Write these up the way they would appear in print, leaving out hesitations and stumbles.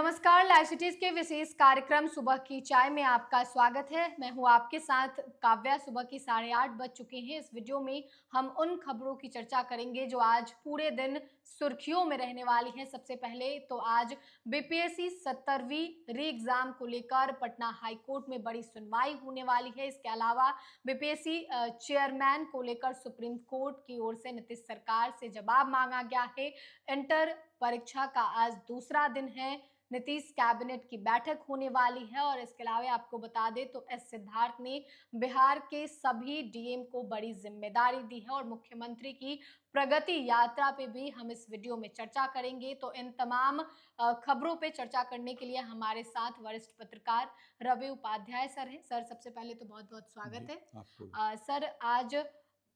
नमस्कार, live cities के विशेष कार्यक्रम सुबह की चाय में आपका स्वागत है। मैं हूं आपके साथ काव्या। सुबह की 8:30 बज चुके हैं। इस वीडियो में हम उन खबरों की चर्चा करेंगे जो आज पूरे दिन सुर्खियों में रहने वाली हैं। सबसे पहले तो आज बीपीएससी 70वीं री एग्जाम को लेकर पटना हाईकोर्ट में बड़ी सुनवाई होने वाली है। इसके अलावा बीपीएससी चेयरमैन को लेकर सुप्रीम कोर्ट की ओर से नीतीश सरकार से जवाब मांगा गया है। इंटर परीक्षा का आज दूसरा दिन है। नीतीश कैबिनेट की बैठक होने वाली है और इसके अलावा आपको बता दें तो एस सिद्धार्थ ने बिहार के सभी डीएम को बड़ी जिम्मेदारी दी है और मुख्यमंत्री की प्रगति यात्रा पे भी हम इस वीडियो में चर्चा करेंगे। तो इन तमाम खबरों पे चर्चा करने के लिए हमारे साथ वरिष्ठ पत्रकार रवि उपाध्याय सर हैं। सर, सबसे पहले तो बहुत बहुत स्वागत है। सर, आज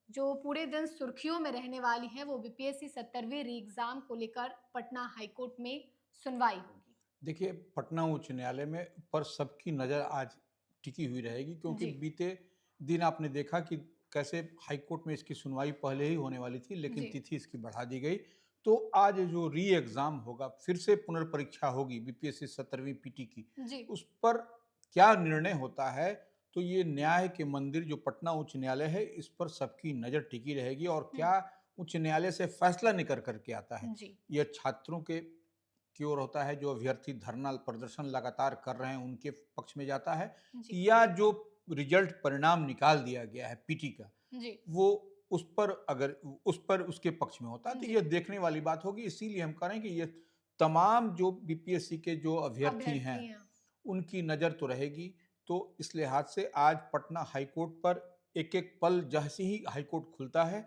जो पूरे दिन सुर्खियों में रहने वाली है वो बीपीएससी 70वीं री एग्जाम को लेकर पटना हाईकोर्ट में सुनवाई होगी। देखिए, पटना उच्च न्यायालय में पर सबकी नज़र आज टिकी हुई रहेगी, क्योंकि बीते दिन आपने देखा कि कैसे हाईकोर्ट में इसकी सुनवाई पहले ही होने वाली थी, लेकिन तिथि इसकी बढ़ा दी गई। तो आज जो री एग्ज़ाम होगा, फिर से पुनर्परीक्षा होगी बीपीएससी 70वीं पीटी की, उस पर क्या निर्णय होता है, तो ये न्याय के मंदिर जो पटना उच्च न्यायालय है, इस पर सबकी नज़र टिकी रहेगी। और क्या उच्च न्यायालय से फैसला निकल करके आता है, यह छात्रों के की ओर होता है, जो अभ्यर्थी धरना प्रदर्शन लगातार कर रहे हैं उनके पक्ष में जाता है, या जो रिजल्ट परिणाम निकाल दिया गया है पीटी का वो उस पर उसके पक्ष में होता है। तो ये देखने वाली बात होगी। इसीलिए हम कह रहे हैं कि ये तमाम जो बीपीएससी के जो अभ्यर्थी हैं उनकी नज़र तो रहेगी। तो इस लिहाज से आज पटना हाईकोर्ट पर एक एक पल जैसे ही हाईकोर्ट खुलता है,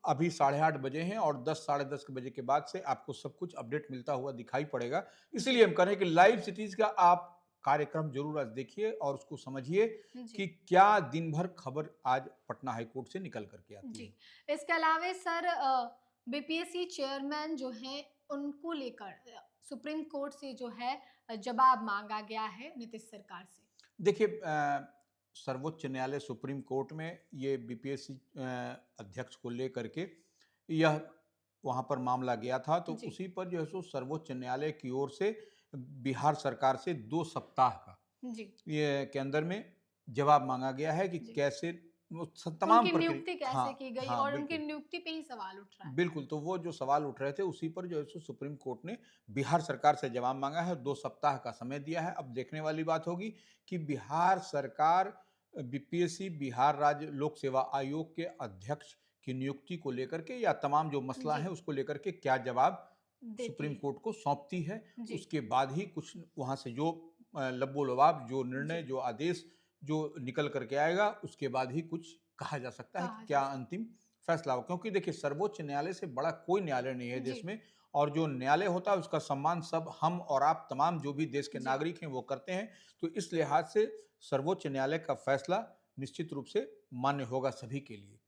अभी 8:30 बजे हैं और 10 साढ़े 10 बजे के बाद से आपको सब कुछ अपडेट मिलता हुआ दिखाई पड़ेगा। इसलिए हम कह रहे हैं कि लाइव सिटीज का आप कार्यक्रम जरूर आज देखिए और उसको समझिए कि क्या दिन भर खबर आज पटना हाईकोर्ट से निकल करके आती है। इसके अलावा सर, बीपीएससी चेयरमैन जो है उनको लेकर सुप्रीम कोर्ट से जो है जवाब मांगा गया है नीतीश सरकार से। देखिए, सर्वोच्च न्यायालय सुप्रीम कोर्ट में ये बीपीएससी अध्यक्ष को लेकर के यह वहाँ पर मामला गया था, तो उसी पर जो है सो सर्वोच्च न्यायालय की ओर से बिहार सरकार से 2 सप्ताह का ये के अंदर में जवाब मांगा गया है कि कैसे तमाम नियुक्ति कैसे की गई और उनकी नियुक्ति पे ही सवाल उठ रहा है। बिल्कुल, तो वो जो सवाल उठ रहे थे उसी पर जो है सो सुप्रीम कोर्ट ने बिहार सरकार से जवाब मांगा है, 2 सप्ताह का समय दिया है। अब देखने वाली बात होगी कि बिहार सरकार बीपीएससी बिहार राज्य लोक सेवा आयोग के अध्यक्ष की नियुक्ति को लेकर के या तमाम जो मसला है उसको लेकर के क्या जवाब सुप्रीम कोर्ट को सौंपती है। उसके बाद ही कुछ वहां से जो लब्बो-लबाब जो निर्णय जो आदेश जो निकल करके आएगा, उसके बाद ही कुछ कहा जा सकता है कि क्या अंतिम फैसला हो। क्योंकि देखिए, सर्वोच्च न्यायालय से बड़ा कोई न्यायालय नहीं है देश में, और जो न्यायालय होता है उसका सम्मान सब हम और आप तमाम जो भी देश के नागरिक हैं वो करते हैं। तो इस लिहाज से सर्वोच्च न्यायालय का फैसला निश्चित रूप से मान्य होगा सभी के लिए।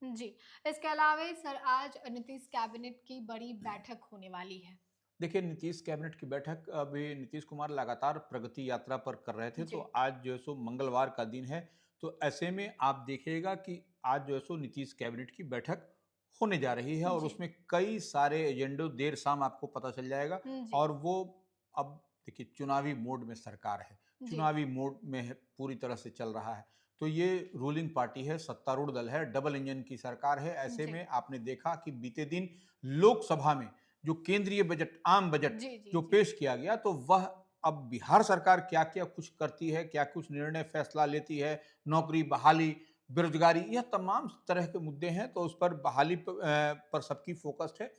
इसके अलावा सर, आज नीतीश कैबिनेट की बड़ी बैठक होने वाली है। देखिए, नीतीश कैबिनेट की बैठक अभी नीतीश कुमार लगातार प्रगति यात्रा पर कर रहे थे, तो आज जो है सो मंगलवार का दिन है, तो ऐसे में आप देखिएगा कि आज जो है सो नीतीश कैबिनेट की बैठक होने जा रही है और उसमें कई सारे एजेंडे देर शाम आपको पता चल जाएगा। और वो अब देखिए, चुनावी मोड में सरकार है, चुनावी मोड में है, पूरी तरह से चल रहा है। तो ये रूलिंग पार्टी है, सत्तारूढ़ दल है, डबल इंजन की सरकार है। ऐसे में आपने देखा कि बीते दिन लोकसभा में जो केंद्रीय बजट आम बजट जो पेश किया गया, तो वह अब बिहार सरकार क्या क्या कुछ करती है, क्या कुछ निर्णय फैसला लेती है, नौकरी बहाली बेरोजगारी, यह तमाम तरह के मुद्दे हैं। तो उस पर बहाली पर सबकी फोकस्ड है।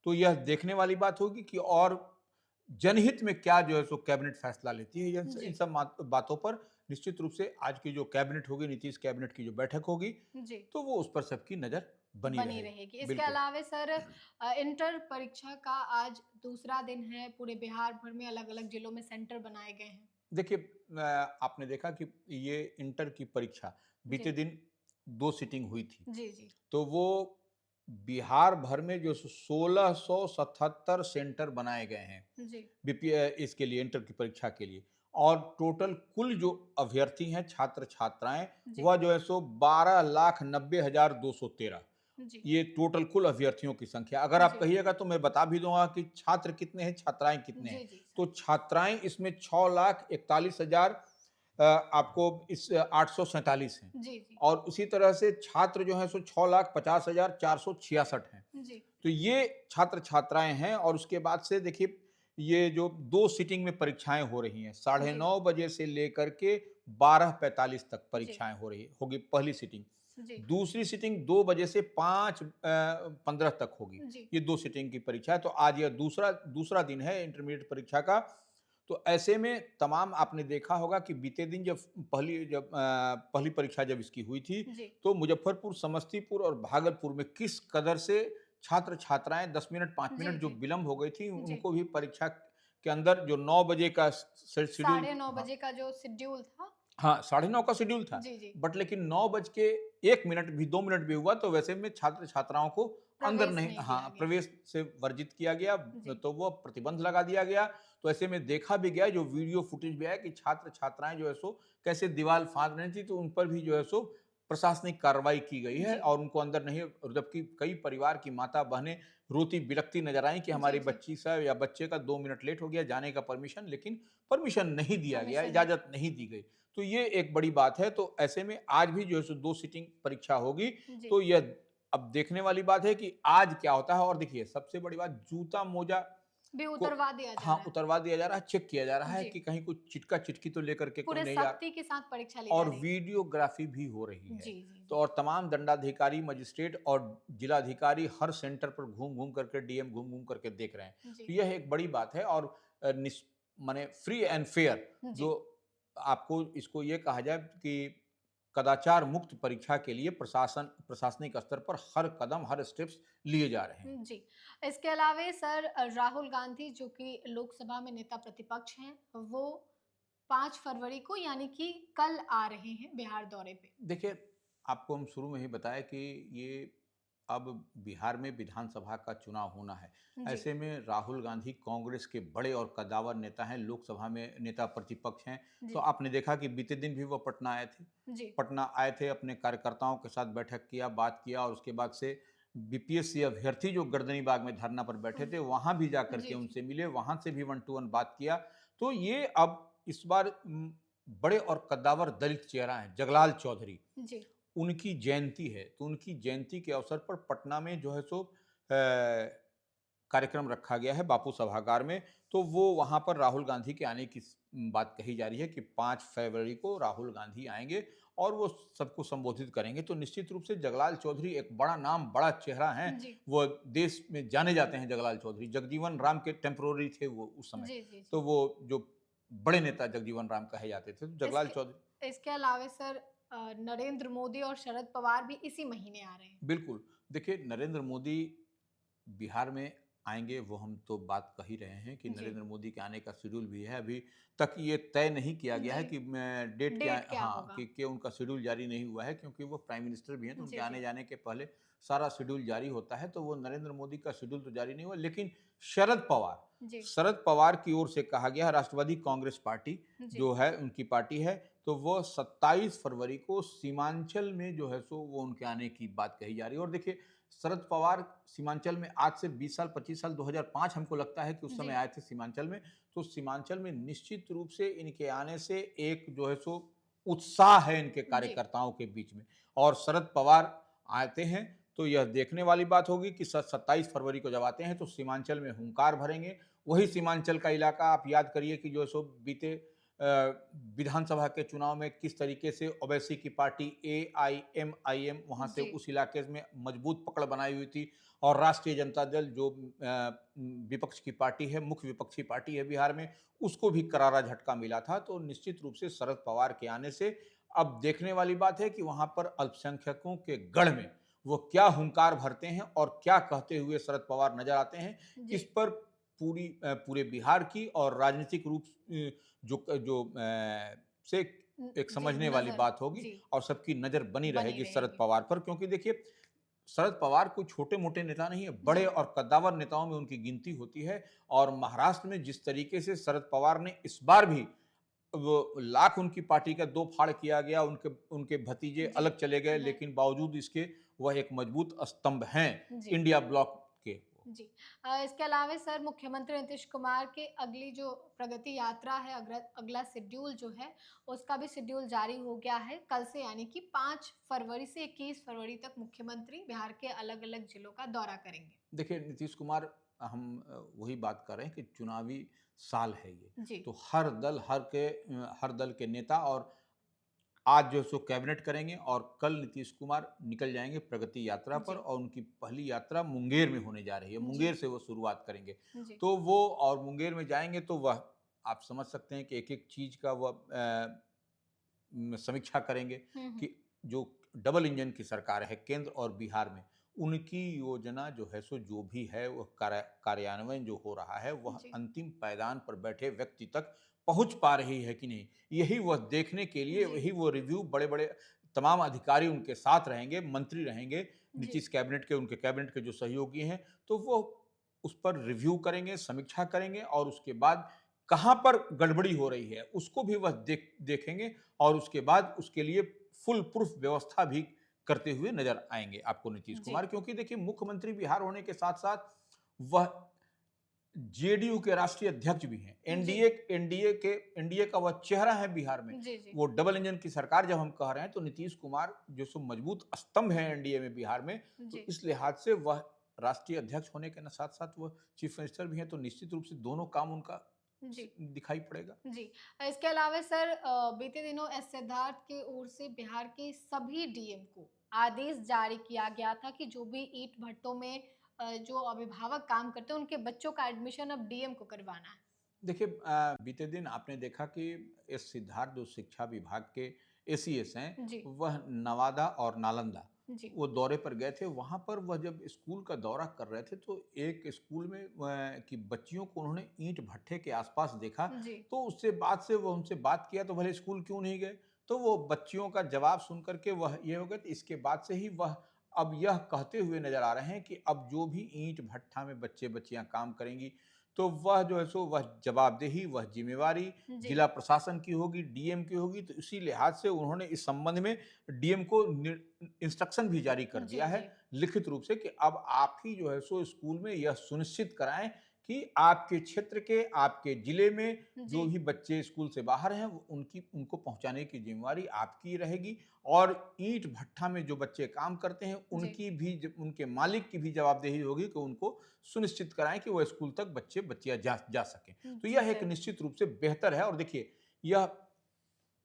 तो यह देखने वाली बात होगी कि और जनहित में क्या जो है सो कैबिनेट फैसला लेती है। इन सब बातों पर निश्चित रूप से आज की जो कैबिनेट होगी, नीतीश कैबिनेट की जो बैठक होगी, तो वो उस पर सबकी नजर बनी रहेगी। इसके अलावा सर, इंटर परीक्षा का आज दूसरा दिन है। पूरे बिहार भर में अलग अलग जिलों में सेंटर बनाए गए हैं। देखिए, आपने देखा कि ये इंटर की परीक्षा बीते दिन 2 सीटिंग हुई थी। तो वो बिहार भर में जो 1677 सेंटर बनाए गए हैं इसके लिए, इंटर की परीक्षा के लिए। और टोटल कुल जो अभ्यर्थी हैं, छात्र छात्राएं, वह जो है सो 12,90,213। जी। ये टोटल कुल अभ्यर्थियों की संख्या। अगर आप जी। कहिएगा तो मैं बता भी दूंगा कि छात्र कितने हैं, छात्राएं कितने जी, हैं। जी तो सर। छात्राएं इसमें 6,41,000 आपको इस 847 हैं। जी, जी। और उसी तरह से छात्र जो हैं सो 6,50,466 हैं। जी। तो ये छात्र छात्राएं हैं। और उसके बाद से देखिए, ये जो 2 सिटिंग में परीक्षाएं हो रही हैं, साढ़े जी। 9 बजे से लेकर के 12:45 तक जी। परीक्षाएं होगी पहली सिटिंग। जी। दूसरी सिटिंग 2 बजे से 5:15 तक होगी। जी। ये 2 सिटिंग की परीक्षा है। तो आज यह दूसरा दूसरा दिन है इंटरमीडिएट परीक्षा का। तो ऐसे में तमाम आपने देखा होगा कि बीते दिन पहली परीक्षा जब इसकी हुई थी, जी। तो मुजफ्फरपुर, समस्तीपुर और भागलपुर में किस कदर से छात्र-छात्राएँ 10 मिनट, 5 जी, मिनट जो जी। विलंब हो गई थी, जी। उनको भी परीक्षा के अंदर जो 9 बजे का शेड्यूल। साढ़े 9 हाँ। बजे का जो शेड्यूल था। हाँ, 9:30 का शेड्यूल था। जी, जी। बट लेकिन 9 बज के 1 मिनट भी, 2 मिनट भी हुआ तो वैसे में छात्र-छात्राओं को अंदर प्रवेश नहीं, नहीं दिया हाँ, गया। प्रवेश से वर्जित किया गया। जी। तो वो प्रतिबंध लगा दिया गया। तो ऐसे में देखा भी गया, जो वीडियो फुटेज भी आया कि छात्र-छात्राएँ जो है सो कैसे दीवार फाँद रही थी, तो उन पर भी जो है सो प्रशासनिक कार्रवाई की गई है जी। और उनको अंदर नहीं। और जबकि कई परिवार की माता-बहनें रोती-बिलखती नज़र आईं कि जी, हमारी जी। बच्ची सा या बच्चे का 2 मिनट लेट हो गया जाने का परमिशन, लेकिन परमिशन नहीं दिया गया, परमिशन नहीं। इजाज़त नहीं दी गई। तो ये एक बड़ी बात है। तो ऐसे में आज भी जो है सो 2 सिटिंग परीक्षा होगी। जी। तो यह अब देखने वाली बात है कि आज क्या होता है। और देखिए, सबसे बड़ी बात, जूता-मोजा भी को, उतरवा दिया जा हाँ, रहा है। उतरवा दिया जा रहा है, चेक किया जा रहा है जी। कि कहीं कोई चिटका-चिटकी तो लेकर के कोई पूरे नहीं जा रहा। सख्ती के साथ परीक्षा ली जा और रही है। वीडियोग्राफी भी हो रही है। जी, जी, तो जी। और तमाम दंडाधिकारी, मजिस्ट्रेट और जिलाधिकारी हर सेंटर पर घूम-घूम करके, डीएम घूम-घूम करके देख रहे हैं। तो जी। यह एक बड़ी बात है। और माने फ्री एंड फेयर, जी। जो आपको इसको ये कहा जाए कि कदाचार मुक्त परीक्षा के लिए प्रशासनिक स्तर पर हर कदम, हर स्टेप्स लिए जा रहे हैं। जी। इसके अलावा सर राहुल गांधी जो कि लोकसभा में नेता प्रतिपक्ष हैं, वो 5 फरवरी को यानी कि कल आ रहे हैं बिहार दौरे पे। देखिए, आपको हम शुरू में ही बताया कि ये अब बिहार में विधानसभा का चुनाव होना है। जी। ऐसे में राहुल गांधी कांग्रेस के बड़े और कद्दावर नेता हैं, लोकसभा में नेता प्रतिपक्ष हैं। तो जी। आपने देखा कि बीते दिन भी वो पटना आए थे। जी। पटना आए थे, अपने कार्यकर्ताओं के साथ बैठक किया, बात किया। और उसके बाद से बीपीएससी अभ्यर्थी जो गर्दनीबाग में धरना पर बैठे थे, वहां भी जाकर के जी, जी। उनसे मिले, वहां से भी 1-to-1 बात किया। तो ये अब इस बार बड़े और कद्दावर दलित चेहरा हैं, जगलाल चौधरी। जी। उनकी जयंती है, तो उनकी जयंती के अवसर पर पटना में जो है सो कार्यक्रम रखा गया है बापू सभागार में। तो वो वहाँ पर राहुल गांधी के आने की बात कही जा रही है कि 5 फरवरी को राहुल गांधी आएँगे और वो सबको संबोधित करेंगे। तो निश्चित रूप से जगलाल चौधरी एक बड़ा नाम, बड़ा चेहरा हैं। जी। वो देश में जाने जाते हैं जगलाल चौधरी। जगजीवन राम के टेम्पररी थे वो उस समय। जी, जी, तो जी। वो जो बड़े नेता जगजीवन राम कहे जाते थे, तो जगलाल चौधरी। इसके अलावा सर नरेंद्र मोदी और शरद पवार भी इसी महीने आ रहे हैं। बिल्कुल। देखिए, नरेंद्र मोदी बिहार में आएँगे, वो हम तो बात कह ही रहे हैं कि जी। नरेंद्र मोदी के आने का शेड्यूल भी है। अभी तक ये तय नहीं किया गया है जी। कि मैं डेट क्या डेट क्या हाँ, होगा? कि उनका शेड्यूल जारी नहीं हुआ है, क्योंकि वो प्राइम मिनिस्टर भी हैं, तो उनके जी, जी। आने-जाने के पहले सारा शेड्यूल जारी होता है। तो वो नरेंद्र मोदी का शेड्यूल तो जारी नहीं हुआ, लेकिन शरद पवार जी। शरद पवार की ओर से कहा गया है, राष्ट्रवादी कांग्रेस पार्टी जी। जो है, उनकी पार्टी है, तो वो 27 फरवरी को सीमांचल में जो है सो वो उनके आने की बात कही जा रही है। और देखिए, शरद पवार सीमांचल में आज से 20 साल, 25 साल, 2005 हमको लगता है कि उस समय जी। आए थे सीमांचल में। तो सीमांचल में निश्चित रूप से इनके आने से एक जो है सो उत्साह है इनके जी। कार्यकर्ताओं के बीच में। और शरद पवार आते हैं तो यह देखने वाली बात होगी कि 27 फरवरी को जब आते हैं तो सीमांचल में हुंकार भरेंगे। वही सीमांचल का इलाका आप याद करिए कि जो है सो बीते विधानसभा के चुनाव में किस तरीके से ओवैसी की पार्टी एआईएमआईएम वहाँ से जी। उस इलाके में मजबूत पकड़ बनाई हुई थी। और राष्ट्रीय जनता दल जो विपक्ष की पार्टी है, मुख्य विपक्षी पार्टी है बिहार में, उसको भी करारा झटका मिला था। तो निश्चित रूप से शरद पवार के आने से अब देखने वाली बात है कि वहाँ पर अल्पसंख्यकों के गढ़ में वो क्या हुंकार भरते हैं और क्या कहते हुए शरद पवार नजर आते हैं। जी। इस पर पूरे बिहार की और राजनीतिक रूप से एक जी, समझने वाली नज़र। बात होगी। जी। और सबकी नज़र बनी बनी रहेगी शरद रहेगी। पवार पर, क्योंकि देखिए, शरद पवार कोई छोटे-मोटे नेता नहीं है, बड़े जी। और कद्दावर नेताओं में उनकी गिनती होती है। और महाराष्ट्र में जिस तरीके से शरद पवार ने इस बार भी वो लाख उनकी पार्टी का 2 फाड़ किया गया, उनके उनके भतीजे जी। अलग चले गए, नहीं। लेकिन बावजूद इसके वह एक मजबूत स्तंभ हैं जी। इंडिया ब्लॉक के। जी। इसके अलावा सर मुख्यमंत्री नीतीश कुमार की अगली जो प्रगति यात्रा है, अगला शेड्यूल जो है, उसका भी शेड्यूल जारी हो गया है कल से, यानी कि 5 फरवरी से 21 फरवरी तक मुख्यमंत्री बिहार के अलग-अलग जिलों का दौरा करेंगे। देखिए नीतीश कुमार, हम वही बात कर रहे हैं कि चुनावी साल है ये, जी। तो हर दल के नेता और आज जो है सो कैबिनेट करेंगे और कल नीतीश कुमार निकल जाएंगे प्रगति यात्रा पर, जी। और उनकी पहली यात्रा मुंगेर में होने जा रही है। जी। मुंगेर से वो शुरुआत करेंगे। जी। तो वो और मुंगेर में जाएंगे तो वह आप समझ सकते हैं कि एक-एक चीज का वह समीक्षा करेंगे हुँ, हुँ। कि जो डबल इंजन की सरकार है केंद्र और बिहार में, उनकी योजना जो है सो जो भी है वह कार्यान्वयन जो हो रहा है वह जी। अंतिम पायदान पर बैठे व्यक्ति तक पहुंच पा रही है कि नहीं, यही वह देखने के लिए, जी। यही वो रिव्यू, बड़े-बड़े तमाम अधिकारी उनके साथ रहेंगे, मंत्री रहेंगे, जी। नीतीश कैबिनेट के, उनके कैबिनेट के जो सहयोगी हैं, तो वो उस पर रिव्यू करेंगे, समीक्षा करेंगे और उसके बाद कहाँ पर गड़बड़ी हो रही है, उसको भी वह देखेंगे और उसके बाद उसके लिए फुल प्रूफ व्यवस्था भी करते हुए नजर आएंगे आपको नीतीश जी। कुमार। क्योंकि देखिए मुख्यमंत्री बिहार होने के साथ-साथ वह जेडीयू के राष्ट्रीय अध्यक्ष भी हैं। जी। एनडीए का वह चेहरा है बिहार में। जी, जी। वो डबल इंजन की सरकार जब हम कह रहे हैं तो नीतीश कुमार जो सो मजबूत स्तंभ है एनडीए में बिहार में, तो जी। इस लिहाज से वह राष्ट्रीय अध्यक्ष होने के साथ-साथ वह चीफ मिनिस्टर भी हैं, तो निश्चित रूप से दोनों काम उनका जी। दिखाई पड़ेगा। जी। इसके अलावा सर बीते दिनों एस सिद्धार्थ की ओर से बिहार के सभी डीएम को आदेश जारी किया गया था कि जो भी ईंट भट्टों में जो अभिभावक काम करते हैं, उनके बच्चों का एडमिशन अब डीएम को करवाना है। देखिए बीते दिन आपने देखा कि एस सिद्धार्थ जो शिक्षा विभाग के एसीएस हैं, जी। वह नवादा और नालंदा जी। वो दौरे पर गए थे। वहाँ पर वह जब स्कूल का दौरा कर रहे थे तो एक स्कूल में की बच्चियों को उन्होंने ईंट भट्ठे के आसपास देखा, जी। तो वह उनसे बात किया तो भले स्कूल क्यों नहीं गए, तो वो बच्चियों का जवाब सुन करके वह ये हो गए। तो इसके बाद से ही वह अब यह कहते हुए नजर आ रहे हैं कि अब जो भी ईंट भट्ठा में बच्चे बच्चियां काम करेंगी तो वह जो है सो वह जवाबदेही, वह जिम्मेवारी जी। जिला प्रशासन की होगी, डीएम की होगी। तो इसी लिहाज से उन्होंने इस संबंध में डीएम को इंस्ट्रक्शन भी जारी कर जी। दिया है जी। लिखित रूप से कि अब आप ही जो है सो स्कूल में यह सुनिश्चित कराएं कि आपके क्षेत्र के, आपके जिले में जो जी। भी बच्चे स्कूल से बाहर हैं उनको पहुंचाने की जिम्मेवारी आपकी रहेगी। और ईंट भट्ठा में जो बच्चे काम करते हैं जी। उनके मालिक की भी जवाबदेही होगी कि उनको सुनिश्चित कराएं कि वह स्कूल तक बच्चे बच्चियां जा सकें। तो जी यह एक सर। निश्चित रूप से बेहतर है। और देखिए यह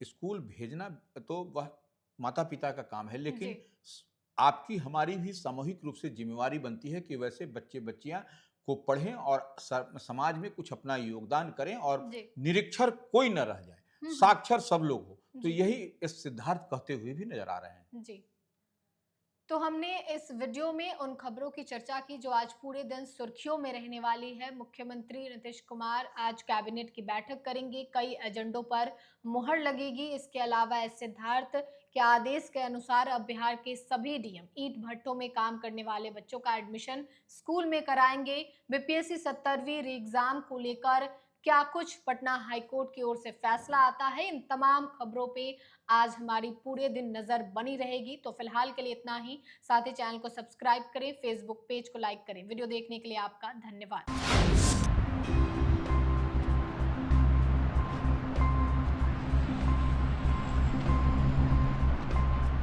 स्कूल भेजना तो वह माता पिता का काम है, जी। लेकिन आपकी हमारी भी सामूहिक रूप से जिम्मेवारी बनती है कि वैसे बच्चे बच्चियां को पढ़ें और समाज में कुछ अपना योगदान करें और जी। निरक्षर कोई न रह जाए, हुँ, हुँ। साक्षर सब लोग हो। तो जी। यही इस सिद्धार्थ कहते हुए भी नजर आ रहे हैं। जी। तो हमने इस वीडियो में उन खबरों की चर्चा की जो आज पूरे दिन सुर्खियों में रहने वाली है। मुख्यमंत्री नीतीश कुमार आज कैबिनेट की बैठक करेंगे, कई एजेंडों पर मुहर लगेगी। इसके अलावा एस सिद्धार्थ के आदेश के अनुसार अब बिहार के सभी डीएम ईंट भट्टों में काम करने वाले बच्चों का एडमिशन स्कूल में कराएंगे। बीपीएससी 70वीं री एग्जाम को लेकर क्या कुछ पटना हाईकोर्ट की ओर से फैसला आता है, इन तमाम खबरों पे आज हमारी पूरे दिन नजर बनी रहेगी। तो फिलहाल के लिए इतना ही। साथ ही चैनल को सब्सक्राइब करें, फेसबुक पेज को लाइक करें। वीडियो देखने के लिए आपका धन्यवाद।